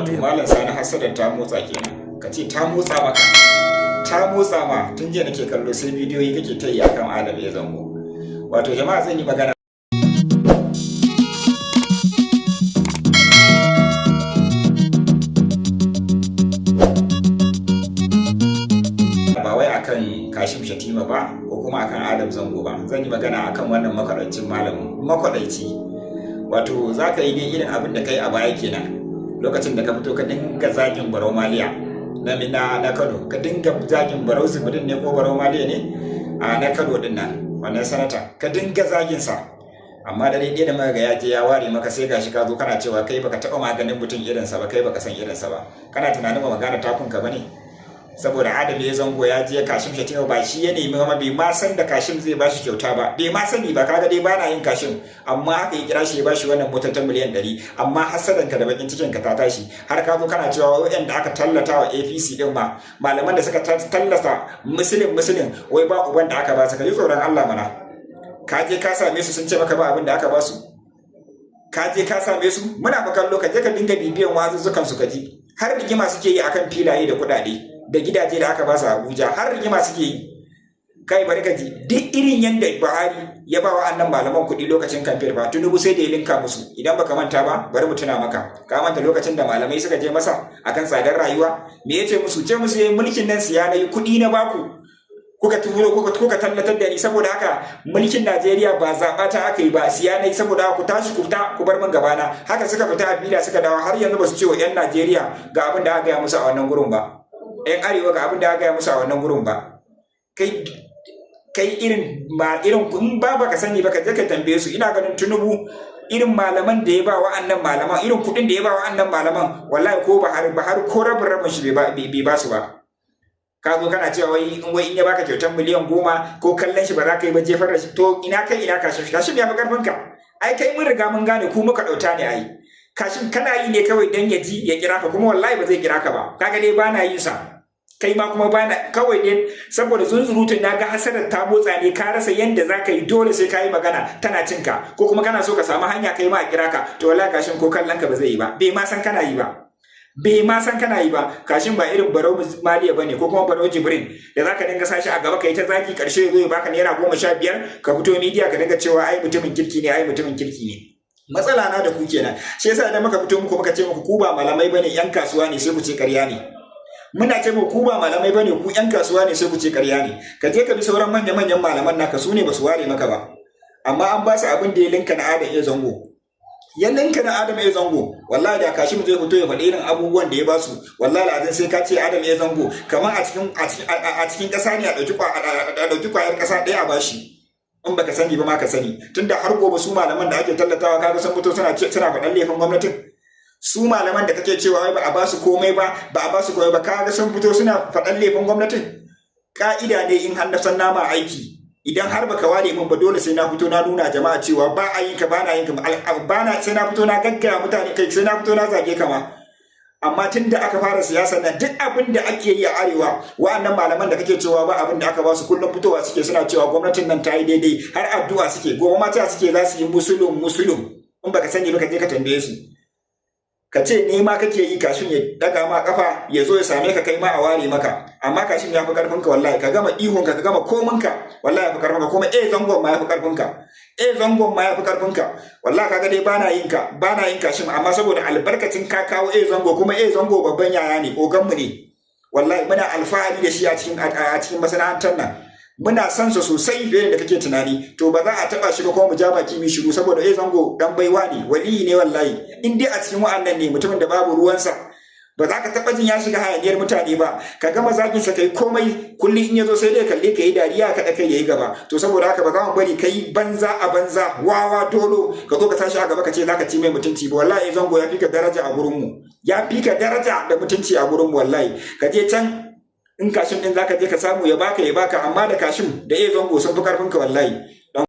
wato malam Sani hasadar ta motsa kenan, ka ce ta motsa maka, ta motsa ma. Tun jiya nake kallo sai bidiyoyi kake ta yi akan Adam A Zango. Wato jama'a zan yi magana ba wai akan Kashim Shatima ba ko kuma akan Adam Zango ba, zan yi magana akan wannan makwaɗancin malamin, makwaɗaici. Wato za ka yi dai irin abin da kai a baya kenan, lokacin da ka fito ka dinga zagin Barau Maliya na Kano, ka dinga zagin Barau Zubudin ne ko Barau Maliya ne a na Kano din nan, wannan sanata ka dinga zagin sa. Amma da dai da muka ga ya je ya ware maka, sai gashi ka zo kana cewa kai baka taɓa maganin mutum irinsa ba, kai baka san irinsa ba. Kana tunanin ba magana takunka bane? Saboda Adam A Zango ya je Kashim Shatima ba shi ya nemi, kuma bai ma san da Kashim zai bashi kyauta ba, bai ma sani ba. Kaga dai bana yin Kashim, amma haka ya kira shi ya bashi wannan motar ta miliyan 100. Amma hasadan ka da bakin cikin ka ta tashi, har ka zo kana cewa waɗanda aka tallata wa APC din ma, malaman da suka tallata musulun wai ba uban da aka ba su. Ka ji tsoron Allah mana. Ka je ka same su sun ce maka ba abin da aka ba su? Ka je ka same su? Muna fa kallo, ka je ka dinga bibiyan wazuzzukan su ka ji. Har rigima suke yi akan filaye da kuɗaɗe da gidaje da aka ba su Abuja, har rigima suke yi. Kai bari ka ji, duk irin yanda Buhari ya ba wa annan malaman kuɗi lokacin kamfen ba, Tinubu sai da ya linka musu. Idan baka manta ba, bari mu tuna maka. Ka manta lokacin da malamai suka je masa akan tsadar rayuwa, me yace musu? Ce musu yayin mulkin nan siya nayi, kuɗi na baku, kuka tallatar da ni, saboda haka mulkin Najeriya ba zaɓa ta aka yi ba, siya nayi, saboda ku tashi ku fita ku bar min gabana. Haka suka fita a bila suka dawo, har yanzu ba su ce wa 'yan Najeriya ga abin da aka gaya musu a wannan gurin ba. 'Yan arewa ga abin da aka gaya musu a wannan gurin ba. Kai irin in ba ka sani ba, ka je ka tambaye su. Ina ganin Tinubu irin malaman da ya ba wa'annan malaman, irin kuɗin da ya ba wa'annan malaman, wallahi ko Buhari ko rabin shi bai ba su ba. Ka zo kana cewa wai in ya baka kyautar miliyan 10 ko kallon shi ba za ka yi ba, jefar da shi. To ina kai ina Kashim ya fi karfin ka. Ai kai mun riga mun gane ku muka ɗauta ne. Ai Kashim kana yi ne kawai dan ya ji ya kira ka, kuma wallahi ba zai kira ka ba. Kaga dai bana yin sa, kai ma kuma bana, kawai dai saboda zunzurutun na ga hasarar ta motsa ne, ka rasa yanda za ka yi, dole sai ka yi magana tana cinka, ko kuma kana so ka samu hanya kai ma a kira ka. To wallahi Kashim ko kallon ka ba zai yi ba, bai ma san kana yi ba. Kashim ba irin Barau Maliya bane ko kuma Barau Jibrin da zaka dinga sashi a gaba kai ta zaki, karshe zai baka naira 15 ka fito media ka dinga cewa ai mutumin kirki ne. Matsala na da ku kenan. Shi yasa idan muka fito muku muka ce muku ku ba malamai bane, yan kasuwa ne, sai ku ce ƙarya ne. Muna ce muku ku ba malamai bane, ku yan kasuwa ne, sai ku ce ƙarya ne. Ka je ka bi sauran manyan malaman naka, su ne ba su ware maka ba. Amma an ba su abin da ya linka na Adam A Zango. Ya linka na Adam A Zango. Wallahi da Kashim zai fito ya faɗi irin abubuwan da ya ba su, wallahi azan sai ka ce Adam A Zango kamar a cikin ƙasa ne a ɗauki kwayar ƙasa ɗaya a bashi. In baka sani ba ma ka sani, tunda har gobe su malaman da ake tallatawa kaga sun fito suna faɗan laifin gwamnatin. Su malaman da kake cewa ba a ba su komai ba kaga sun fito suna faɗan laifin gwamnatin. Ka'ida ne in har na san nama aiki, idan har baka ware min ba, dole sai na fito na nuna jama'a cewa ba a yin ka, sai na fito na gaggaya mutane, kai sai na fito na zage ka ma. Amma tun da aka fara siyasa nan, duk abin da ake yi a arewa, wa'annan malaman da kake cewa ba abin da aka ba su, kullum fitowa suke suna cewa gwamnatin nan ta yi daidai, har addu'a suke, gobe mata suke za su yi musulun. In baka sani ba ka je ka tambaye su, ka ce ne ma kake yi. Kashim ya daga ma kafa ya zo ya same ka, kai ma a ware maka. Amma Kashim ya fi karfin ka wallahi, ka gama ihun ka gama komin ka, wallahi ya fi karfin ka. Kuma Zangon ma ya fi karfin ka. Zangon ma ya fi karfin ka. Wallahi kaga dai bana yin Kashim, amma saboda albarkacin ka kawo Zango, kuma Zango babban yaya ne, ogan mu ne. Wallahi muna alfahari da shi a cikin masana'antar nan. Muna son sa sosai fiye da kake tunani. To ba za a taba shi ba kuma mu ja baki mi shiru, saboda Zango dan baiwa ne, waliyi ne wallahi. In dai a cikin wa'annan ne, mutumin da babu ruwansa, ba za ka taɓa jin ya shiga hayaniyar mutane ba. Ka gama zagin sa kai komai, kullum in ya zo sai dai kalle ka yi dariya, kaɗa kai yayi gaba. To saboda haka ba za mu bari kai banza a banza, wawa dolo ka zo ka tashi a gaba ka ce za ka ci mai mutunci ba. Wallahi Zango ya fi ka daraja a gurin mu, ya fi ka daraja da mutunci a gurin mu. Wallahi ka je can, in Kashim din zaka je ka samu ya baka, amma da Kashim da Zango sun fi karfin ka wallahi.